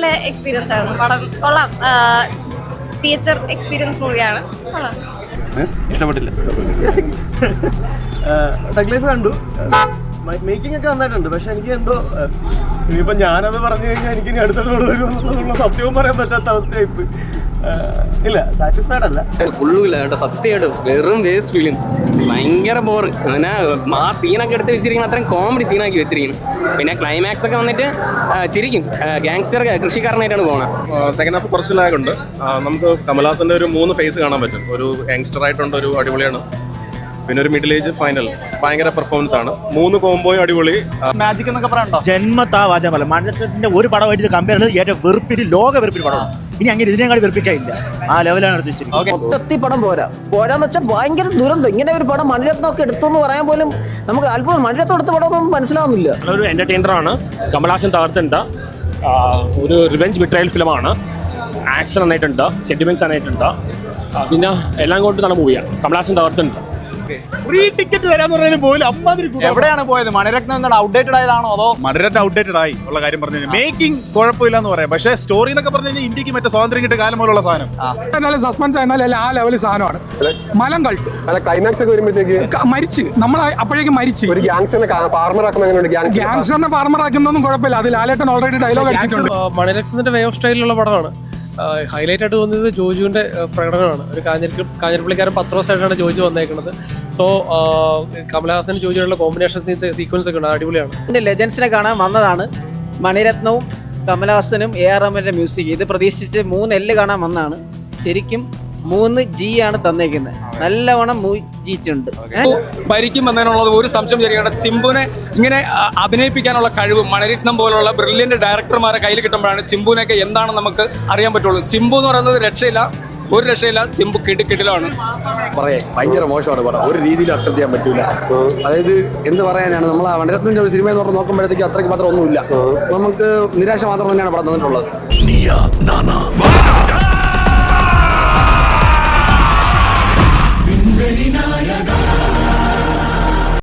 നല്ല എക്സ്പീരിയൻസ് ആയിരുന്നു. പടം കൊള്ളാം. തിയേറ്റർ എക്സ്പീരിയൻസ് മൂവിയാണ്. കൊള്ളാം. ഇഷ്ടപ്പെട്ടില്ല. ഡഗ്ലൈഫ് കണ്ടു. മേക്കിംഗ് ഒക്കെ നന്നായിട്ടുണ്ട്. പക്ഷെ എനിക്ക് എന്തോ ഇനിയിപ്പോൾ ഞാനത് പറഞ്ഞു കഴിഞ്ഞാൽ എനിക്ക് ഇനി അടുത്തോട് വരുമെന്നുള്ള സത്യവും പറയാൻ പറ്റാത്ത അവസ്ഥയായിപ്പോയി. ഇല്ല, സാറ്റിസ്ഫൈഡ് അല്ല. ഫുള്ളില്ല കേട്ടോ, സത്യമായിട്ട് വെറും വേസ്റ്റ് ഫീലിംഗ്. ഭയങ്കര ബോറ്. അങ്ങനെ ആ സീനൊക്കെ എടുത്ത് വെച്ചിരിക്കുന്നത് അത്രയും കോമഡി സീനാക്കി വെച്ചിരിക്കുന്നു. പിന്നെ ക്ലൈമാക്സ് ഒക്കെ വന്നിട്ട് ചിരിക്കും. ഗാങ്സ്റ്റർ കൃഷിക്കാരനായിട്ടാണ് പോകുന്നത്. സെക്കൻഡ് ഹാഫ് കുറച്ച് ലാഗുണ്ട്. നമുക്ക് കമൽഹാസന്റെ ഒരു 3 ഫേസ് കാണാൻ പറ്റും. ഒരു യങ്സ്റ്റർ ആയിട്ടുണ്ട്, ഒരു അടിപൊളിയാണ്. പിന്നെ ഒരു മിഡിൽ ഏജ് ഫൈനൽ. ഭയങ്കര പെർഫോമൻസ് ആണ്. 3 കോംബോയും അടിപൊളി. മാജിക് എന്നൊക്കെ പറയണ്ടോ? ജന്മത്താ വാചകമല്ല. മണിരത്നത്തിന്റെ ഒരു പടമായിട്ട് കമ്പയർ ചെയ്ത് ഏറ്റവും വെറുപ്പിന് ലോക വെറുപ്പിന് പടമാണ്. ഇനി അങ്ങനെ ഇതിനേക്കാൾ വെറുപ്പിക്കാനില്ല. ആ ലെവലാണ് എടുത്തിരിക്കുന്നത്. മൊത്തത്തിൽ പടം പോരാന്ന് വെച്ചാൽ ഭയങ്കര ദുരന്തം. ഇങ്ങനെ ഒരു പടം മണിരത്നമൊക്കെ എടുത്തു എന്ന് പറയാൻ പോലും നമുക്ക് അല്പം മണിരത്നം എടുത്ത പടമൊന്നും മനസ്സിലാവുന്നില്ല. ഒരു എന്റർടൈനറാണ്. കമൽഹാസൻ തകർത്തുണ്ട്. ഒരു റിവെഞ്ച് ബിട്രയൽ ഫിലിമാണ്. ആക്ഷൻ നന്നായിട്ടുണ്ട്, സെന്റിമെന്റ്സ് നന്നായിട്ടുണ്ട്. പിന്നെ എല്ലാം കൊണ്ട് നല്ല മൂവിയാണ്. കമൽഹാസൻ തകർത്തുണ്ട്. ഫ്രീ ടിക്കറ്റ് തരാന്ന് പറഞ്ഞാലും പോലും അമ്മാതിരി. എവിടെയാണ് പോയത്? മണിരത്നം എന്താണ് ഔട്ട്ഡേറ്റഡ് ആയതാണോ അതോ? മണിരത്നം ഔട്ട്ഡേറ്റഡ് ആയി ഉള്ള കാര്യം പറഞ്ഞു കഴിഞ്ഞാൽ മേക്കിംഗ് കുഴപ്പമില്ല എന്ന് പറയാം. പക്ഷേ സ്റ്റോറി എന്നൊക്കെ പറഞ്ഞു കഴിഞ്ഞാൽ ഇന്ത്യക്ക് മറ്റേ സ്വാതന്ത്ര്യം കിട്ടിയ കാലം പോലുള്ള സാധനം. എന്നാലും സസ്പെൻസ് ആയിരുന്നാലും ആ ലെവൽ സാധനമാണ്. മലം കൾട്ട് അല്ല, ക്ലൈമാക്സ് ഒക്കെ വരുമ്പോഴത്തേക്ക് മരിച്ച് നമ്മൾ അപ്പോഴേക്കും മരിച്ച്. ഒരു ഗ്യാങ്സ്റ്ററിനെ ഫാർമർ ആക്കുന്ന ഗ്യാങ്സ്റ്ററിനെ ഫാർമർ ആക്കുന്നൊന്നും കുഴപ്പമില്ല. അത് ലാലേട്ടൻ ഓൾറെഡി ഡയലോഗ് അടിച്ചിട്ടുണ്ട്. മണിരത്നത്തിന്റെ വേ ഓഫ് സ്റ്റൈലിലുള്ള പടമാണ്. ഹൈലൈറ്റ് ആയിട്ട് തോന്നിയത് ജോജുവിന്റെ പ്രകടനമാണ്. ഒരു കാഞ്ഞിരപ്പള്ളിക്കാരൻ പത്രോസായിട്ടാണ് ജോജു വന്നേക്കുന്നത്. സോ കമൽഹാസൻ ജോജുവിനുള്ള കോമ്പിനേഷൻ സീക്വൻസ് ഒക്കെ ഉണ്ട്, അടിപൊളിയാണ്. ഇതിന്റെ ലെജൻസിനെ കാണാൻ വന്നതാണ്. മണിരത്നവും കമൽഹാസനും AR റഹ്മാന്റെ മ്യൂസിക്. ഇത് പ്രതീക്ഷിച്ച് 3 L കാണാൻ വന്നതാണ്. ശരിക്കും 3 G ആണ് തന്നേക്കുന്നത്. നല്ലവണ്ണം മൂജിയിട്ടുണ്ട്. ഭരിക്കും എന്നതിനുള്ളത് ഒരു സംശയം ശരിയാണ്. ചിമ്പുവിനെ ഇങ്ങനെ അഭിനയിപ്പിക്കാനുള്ള കഴിവ് മണിരത്നം പോലുള്ള ബ്രില്യന്റ് ഡയറക്ടർമാരെ കയ്യിൽ കിട്ടുമ്പോഴാണ് ചിമ്പുവിനൊക്കെ എന്താണെന്ന് നമുക്ക് അറിയാൻ പറ്റുള്ളൂ. ചിമ്പു എന്ന് പറയുന്നത് രക്ഷയില്ല, ഒരു രക്ഷയില്ല. ചിമ്പു കിടിലാണ്. ഭയങ്കര മോശമാണ് പടം. ഒരു രീതിയിലും അക്സെപ്റ്റ് ചെയ്യാൻ പറ്റൂല. അതായത് എന്ത് പറയാനാണ്, നമ്മൾ മണിരത്നത്തിന്റെ ഒരു സിനിമ എന്ന് പറഞ്ഞ് നോക്കുമ്പോഴത്തേക്ക് അത്രയ്ക്ക് മാത്രം ഒന്നുമില്ല. നമുക്ക് നിരാശ മാത്രം തന്നെയാണ് പടം തന്നിട്ടുള്ളത്.